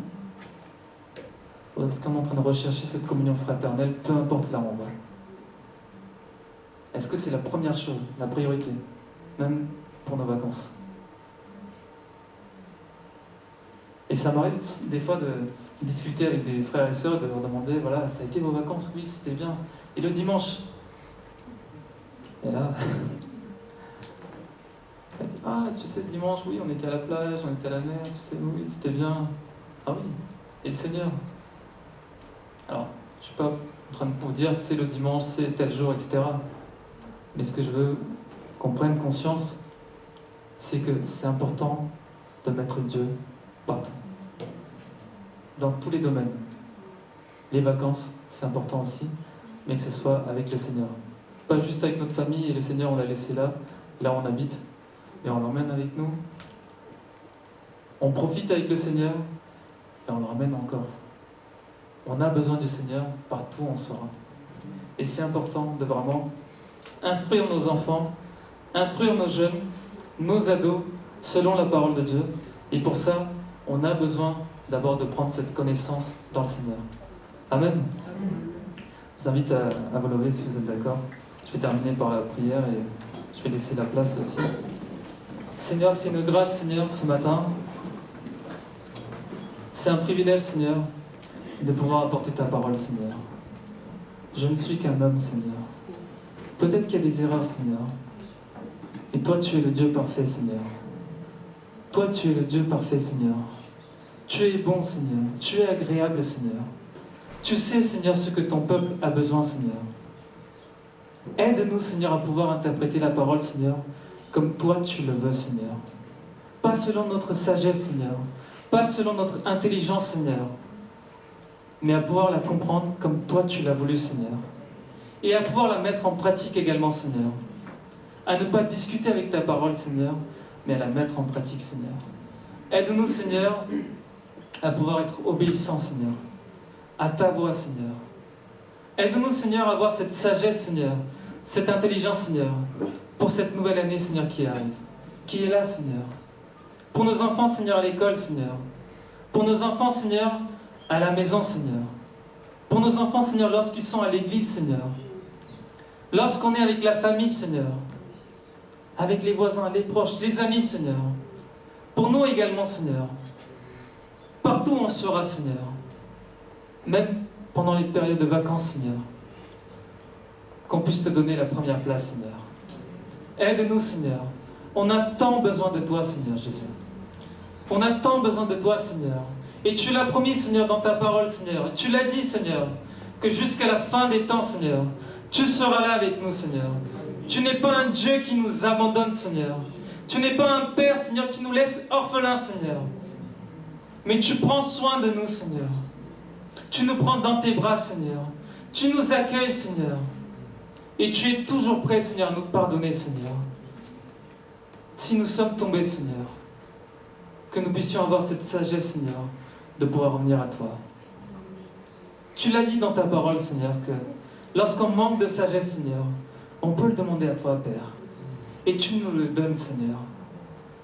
Ou est-ce qu'on est en train de rechercher cette communion fraternelle, peu importe là où on va? Est-ce que c'est la première chose, la priorité, même pour nos vacances? Et ça m'arrive des fois de discuter avec des frères et sœurs, de leur demander, voilà, ça a été vos vacances? Oui, c'était bien. Et le dimanche? Et là, elle dit, ah, tu sais, le dimanche, oui, on était à la plage, on était à la mer, tu sais, oui, c'était bien. Ah oui, et le Seigneur? Alors, je ne suis pas en train de vous dire, c'est le dimanche, c'est tel jour, etc. Mais ce que je veux qu'on prenne conscience, c'est que c'est important de mettre Dieu partout. Dans tous les domaines. Les vacances, c'est important aussi, mais que ce soit avec le Seigneur. Pas juste avec notre famille, et le Seigneur, on l'a laissé là où on habite, et on l'emmène avec nous. On profite avec le Seigneur, et on le ramène encore. On a besoin du Seigneur partout où on sera. Et c'est important de vraiment instruire nos enfants, instruire nos jeunes, nos ados, selon la parole de Dieu. Et pour ça, on a besoin d'abord de prendre cette connaissance dans le Seigneur. Amen. Je vous invite à vous lever si vous êtes d'accord. Je vais terminer par la prière et je vais laisser la place aussi. Seigneur, c'est une grâce, Seigneur, ce matin. C'est un privilège, Seigneur, de pouvoir apporter ta parole, Seigneur. Je ne suis qu'un homme, Seigneur. Peut-être qu'il y a des erreurs, Seigneur. Et toi, tu es le Dieu parfait, Seigneur. Toi, tu es le Dieu parfait, Seigneur. Tu es bon, Seigneur. Tu es agréable, Seigneur. Tu sais, Seigneur, ce que ton peuple a besoin, Seigneur. Aide-nous, Seigneur, à pouvoir interpréter la parole, Seigneur, comme toi tu le veux, Seigneur. Pas selon notre sagesse, Seigneur. Pas selon notre intelligence, Seigneur. Mais à pouvoir la comprendre comme toi tu l'as voulu, Seigneur. Et à pouvoir la mettre en pratique également, Seigneur. À ne pas discuter avec ta parole, Seigneur, mais à la mettre en pratique, Seigneur. Aide-nous, Seigneur, à pouvoir être obéissants, Seigneur, à ta voix, Seigneur. Aide-nous, Seigneur, à avoir cette sagesse, Seigneur, cette intelligence, Seigneur, pour cette nouvelle année, Seigneur, qui arrive, qui est là, Seigneur. Pour nos enfants, Seigneur, à l'école, Seigneur. Pour nos enfants, Seigneur, à la maison, Seigneur. Pour nos enfants, Seigneur, lorsqu'ils sont à l'église, Seigneur. Lorsqu'on est avec la famille, Seigneur. Avec les voisins, les proches, les amis, Seigneur. Pour nous également, Seigneur. Partout où on sera, Seigneur. Même pendant les périodes de vacances, Seigneur. Qu'on puisse te donner la première place, Seigneur. Aide-nous, Seigneur. On a tant besoin de toi, Seigneur Jésus. On a tant besoin de toi, Seigneur. Et tu l'as promis, Seigneur, dans ta parole, Seigneur. Et tu l'as dit, Seigneur, que jusqu'à la fin des temps, Seigneur, tu seras là avec nous, Seigneur. Tu n'es pas un Dieu qui nous abandonne, Seigneur. Tu n'es pas un Père, Seigneur, qui nous laisse orphelins, Seigneur. Mais tu prends soin de nous, Seigneur. Tu nous prends dans tes bras, Seigneur. Tu nous accueilles, Seigneur. Et tu es toujours prêt, Seigneur, à nous pardonner, Seigneur. Si nous sommes tombés, Seigneur, que nous puissions avoir cette sagesse, Seigneur, de pouvoir revenir à toi. Tu l'as dit dans ta parole, Seigneur, que lorsqu'on manque de sagesse, Seigneur, on peut le demander à toi, Père. Et tu nous le donnes, Seigneur.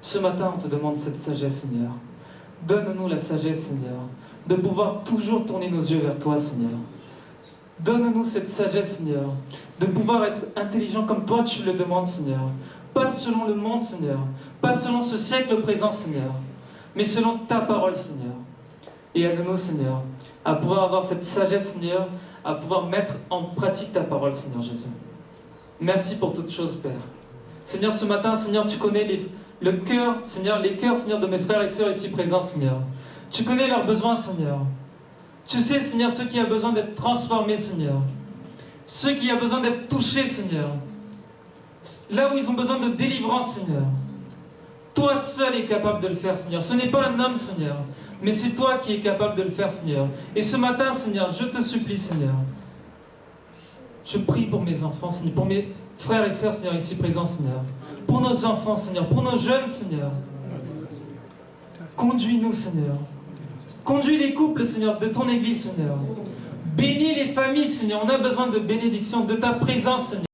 Ce matin, on te demande cette sagesse, Seigneur. Donne-nous la sagesse, Seigneur, de pouvoir toujours tourner nos yeux vers toi, Seigneur. Donne-nous cette sagesse, Seigneur, de pouvoir être intelligent comme toi tu le demandes, Seigneur. Pas selon le monde, Seigneur. Pas selon ce siècle présent, Seigneur. Mais selon ta parole, Seigneur. Et aide-nous, Seigneur, à pouvoir avoir cette sagesse, Seigneur, à pouvoir mettre en pratique ta parole, Seigneur Jésus. Merci pour toutes choses, Père. Seigneur, ce matin, Seigneur, tu connais le cœur, Seigneur, les cœurs, Seigneur, de mes frères et sœurs ici présents, Seigneur. Tu connais leurs besoins, Seigneur. Tu sais, Seigneur, ceux qui ont besoin d'être transformés, Seigneur. Ceux qui ont besoin d'être touchés, Seigneur. Là où ils ont besoin de délivrance, Seigneur. Toi seul es capable de le faire, Seigneur. Ce n'est pas un homme, Seigneur, mais c'est toi qui es capable de le faire, Seigneur. Et ce matin, Seigneur, je te supplie, Seigneur. Je prie pour mes enfants, Seigneur, pour mes frères et sœurs, Seigneur, ici présents, Seigneur. Pour nos enfants, Seigneur, pour nos jeunes, Seigneur. Conduis-nous, Seigneur. Conduis les couples, Seigneur, de ton Église, Seigneur. Bénis les familles, Seigneur. On a besoin de bénédiction, de ta présence, Seigneur.